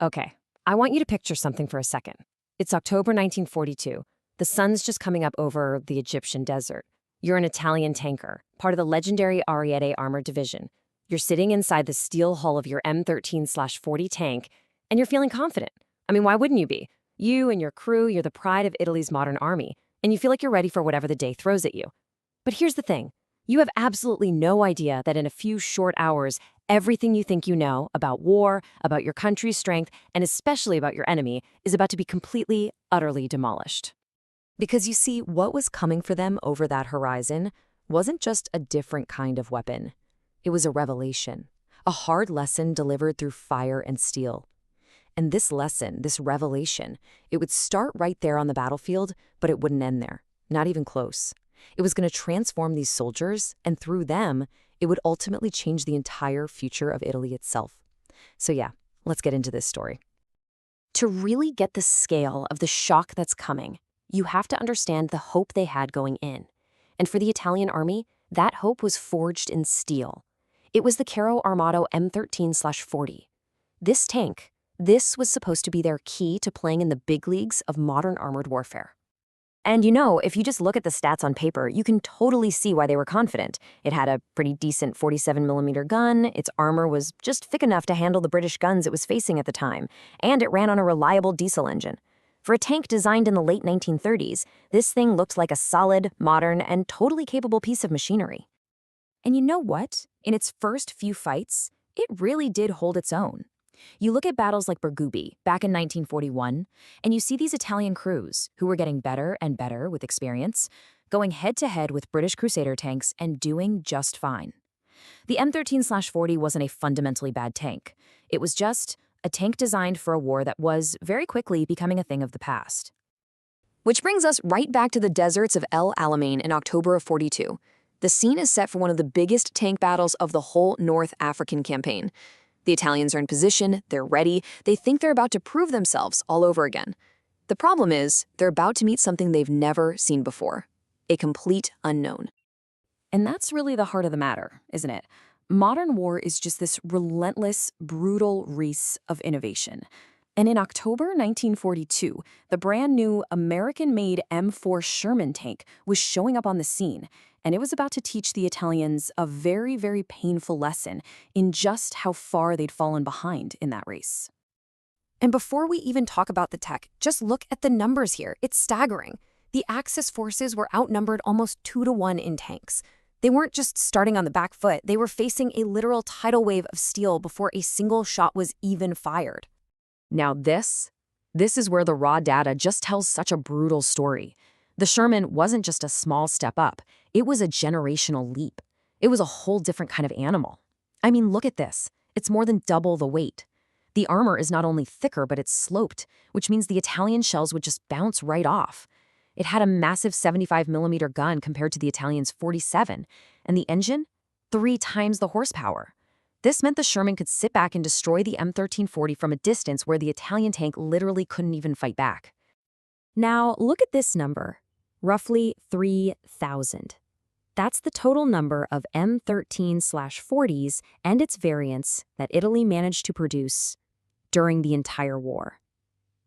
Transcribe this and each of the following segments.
Okay, I want you to picture something for a second. It's October 1942. The sun's just coming up over the Egyptian desert. You're an Italian tanker, part of the legendary Ariete Armored Division. You're sitting inside the steel hull of your M13/40 tank, and you're feeling confident. I mean, why wouldn't you be? You and your crew, you're the pride of Italy's modern army, and you feel like you're ready for whatever the day throws at you. But here's the thing. You have absolutely no idea that in a few short hours, everything you think you know about war, about your country's strength, and especially about your enemy is about to be completely, utterly demolished. Because you see, what was coming for them over that horizon wasn't just a different kind of weapon. It was a revelation, a hard lesson delivered through fire and steel. And this lesson, this revelation, it would start right there on the battlefield, but it wouldn't end there, not even close. It was going to transform these soldiers, and through them, it would ultimately change the entire future of Italy itself. So yeah, let's get into this story. To really get the scale of the shock that's coming, you have to understand the hope they had going in. And for the Italian army, that hope was forged in steel. It was the Carro Armato M13/40. This tank, this was supposed to be their key to playing in the big leagues of modern armored warfare. And you know, if you just look at the stats on paper, you can totally see why they were confident. It had a pretty decent 47mm gun, its armor was just thick enough to handle the British guns it was facing at the time, and it ran on a reliable diesel engine. For a tank designed in the late 1930s, this thing looked like a solid, modern, and totally capable piece of machinery. And you know what? In its first few fights, it really did hold its own. You look at battles like Bergubi back in 1941, and you see these Italian crews who were getting better and better with experience, going head-to-head with British Crusader tanks and doing just fine. The M13/40 wasn't a fundamentally bad tank. It was just a tank designed for a war that was very quickly becoming a thing of the past. Which brings us right back to the deserts of El Alamein in October of 42. The scene is set for one of the biggest tank battles of the whole North African campaign. The Italians are in position, they're ready, they think they're about to prove themselves all over again. The problem is, they're about to meet something they've never seen before, a complete unknown. And that's really the heart of the matter, isn't it? Modern war is just this relentless, brutal race of innovation. And in October 1942, the brand new American-made M4 Sherman tank was showing up on the scene, and it was about to teach the Italians a very, very painful lesson in just how far they'd fallen behind in that race. And before we even talk about the tech, just look at the numbers here. It's staggering. The Axis forces were outnumbered almost 2-to-1 in tanks. They weren't just starting on the back foot, they were facing a literal tidal wave of steel before a single shot was even fired. Now this is where the raw data just tells such a brutal story. The Sherman wasn't just a small step up, it was a generational leap. It was a whole different kind of animal. I mean, look at this. It's more than double the weight. The armor is not only thicker, but it's sloped, which means the Italian shells would just bounce right off. It had a massive 75mm gun compared to the Italians' 47, and the engine, 3 times the horsepower. This meant the Sherman could sit back and destroy the M1340 from a distance where the Italian tank literally couldn't even fight back. Now, look at this number. Roughly 3,000. That's the total number of M13/40s and its variants that Italy managed to produce during the entire war.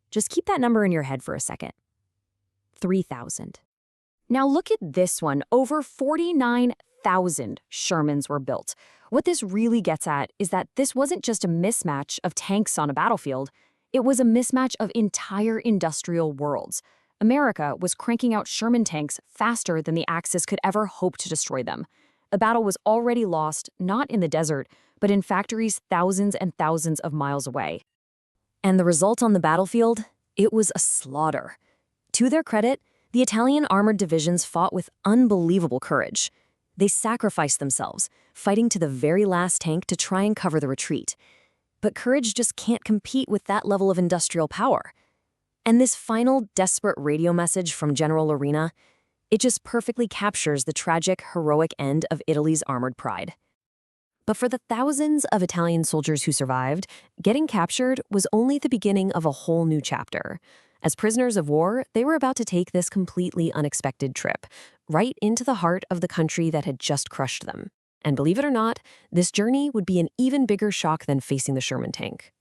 Just keep that number in your head for a second. 3,000. Now look at this one. Over 49,000 Shermans were built. What this really gets at is that this wasn't just a mismatch of tanks on a battlefield. It was a mismatch of entire industrial worlds. America was cranking out Sherman tanks faster than the Axis could ever hope to destroy them. A battle was already lost, not in the desert, but in factories thousands and thousands of miles away. And the result on the battlefield? It was a slaughter. To their credit, the Italian armored divisions fought with unbelievable courage. They sacrificed themselves, fighting to the very last tank to try and cover the retreat. But courage just can't compete with that level of industrial power. And this final desperate radio message from General Arena, it just perfectly captures the tragic, heroic end of Italy's armored pride. But for the thousands of Italian soldiers who survived, getting captured was only the beginning of a whole new chapter. As prisoners of war, they were about to take this completely unexpected trip, right into the heart of the country that had just crushed them. And believe it or not, this journey would be an even bigger shock than facing the Sherman tank.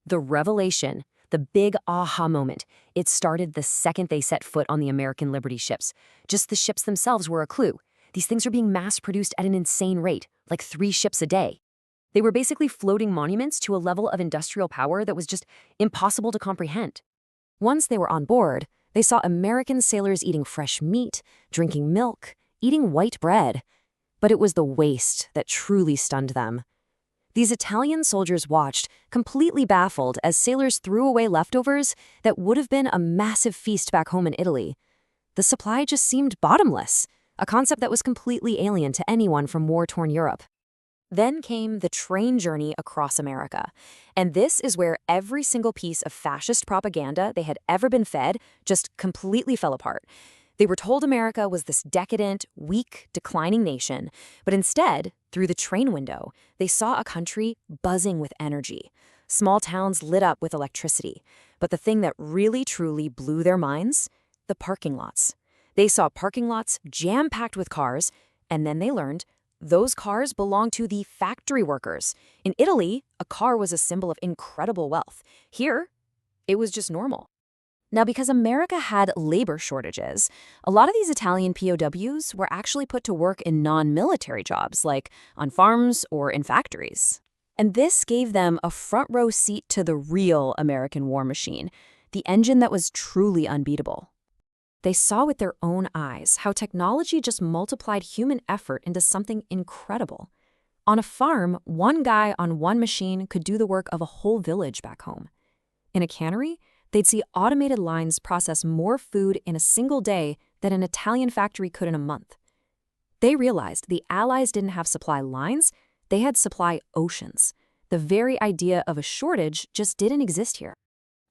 The revelation, the big aha moment, it started the second they set foot on the American Liberty ships. Just the ships themselves were a clue. These things are being mass-produced at an insane rate, like 3 ships a day. They were basically floating monuments to a level of industrial power that was just impossible to comprehend. Once they were on board, they saw American sailors eating fresh meat, drinking milk, eating white bread. But it was the waste that truly stunned them. These Italian soldiers watched, completely baffled, as sailors threw away leftovers that would have been a massive feast back home in Italy. The supply just seemed bottomless, a concept that was completely alien to anyone from war-torn Europe. Then came the train journey across America. And this is where every single piece of fascist propaganda they had ever been fed just completely fell apart. They were told America was this decadent, weak, declining nation, but instead, through the train window, they saw a country buzzing with energy. Small towns lit up with electricity. But the thing that really truly blew their minds? The parking lots. They saw parking lots jam-packed with cars, and then they learned those cars belonged to the factory workers. In Italy, a car was a symbol of incredible wealth. Here, it was just normal. Now, because America had labor shortages, a lot of these Italian POWs were actually put to work in non-military jobs, like on farms or in factories. And this gave them a front-row seat to the real American war machine, the engine that was truly unbeatable. They saw with their own eyes how technology just multiplied human effort into something incredible. On a farm, one guy on one machine could do the work of a whole village back home. In a cannery, they'd see automated lines process more food in a single day than an Italian factory could in a month. They realized the Allies didn't have supply lines, they had supply oceans. The very idea of a shortage just didn't exist here.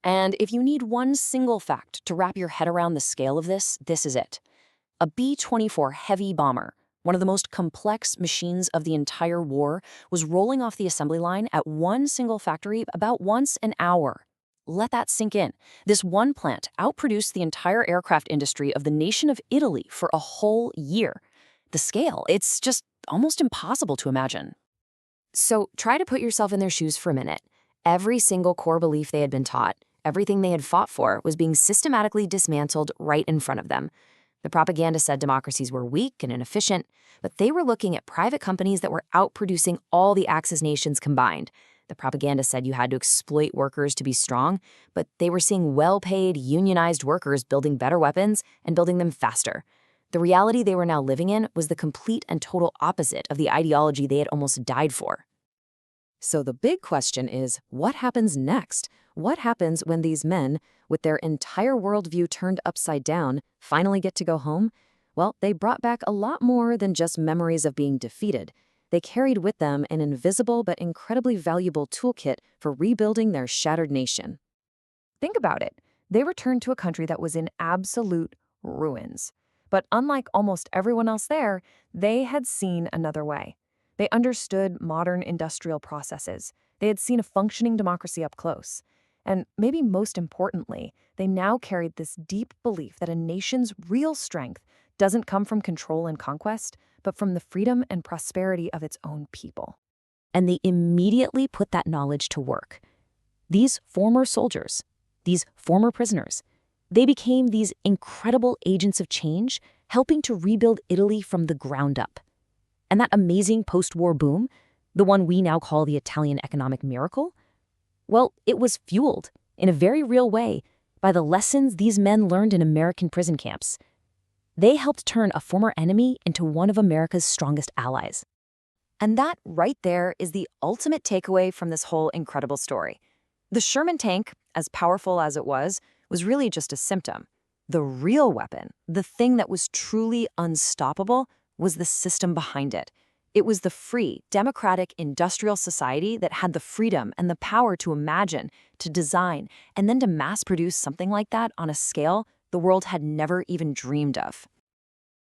And if you need one single fact to wrap your head around the scale of this is it. A B-24 heavy bomber, one of the most complex machines of the entire war, was rolling off the assembly line at one single factory about once an hour. Let that sink in. This one plant outproduced the entire aircraft industry of the nation of Italy for a whole year. The scale, it's just almost impossible to imagine. So try to put yourself in their shoes for a minute. Every single core belief they had been taught, everything they had fought for, was being systematically dismantled right in front of them. The propaganda said democracies were weak and inefficient, but they were looking at private companies that were outproducing all the Axis nations combined. The propaganda said you had to exploit workers to be strong, but they were seeing well-paid, unionized workers building better weapons and building them faster. The reality they were now living in was the complete and total opposite of the ideology they had almost died for. So the big question is, what happens next? What happens when these men, with their entire worldview turned upside down, finally get to go home? Well, they brought back a lot more than just memories of being defeated. They carried with them an invisible but incredibly valuable toolkit for rebuilding their shattered nation. Think about it. They returned to a country that was in absolute ruins. But unlike almost everyone else there, they had seen another way. They understood modern industrial processes. They had seen a functioning democracy up close. And maybe most importantly, they now carried this deep belief that a nation's real strength doesn't come from control and conquest, but from the freedom and prosperity of its own people. And they immediately put that knowledge to work. These former soldiers, these former prisoners, they became these incredible agents of change, helping to rebuild Italy from the ground up. And that amazing post-war boom, the one we now call the Italian economic miracle, well, it was fueled, in a very real way, by the lessons these men learned in American prison camps. They helped turn a former enemy into one of America's strongest allies. And that right there is the ultimate takeaway from this whole incredible story. The Sherman tank, as powerful as it was really just a symptom. The real weapon, the thing that was truly unstoppable, was the system behind it. It was the free, democratic, industrial society that had the freedom and the power to imagine, to design, and then to mass-produce something like that on a scale the world had never even dreamed of.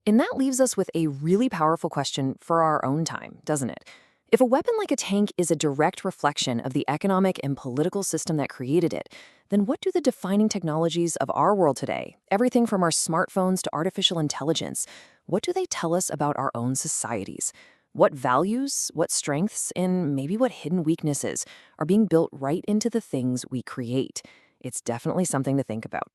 And that leaves us with a really powerful question for our own time, doesn't it? If a weapon like a tank is a direct reflection of the economic and political system that created it, then what do the defining technologies of our world today, everything from our smartphones to artificial intelligence, what do they tell us about our own societies? What values, what strengths, and maybe what hidden weaknesses are being built right into the things we create? It's definitely something to think about.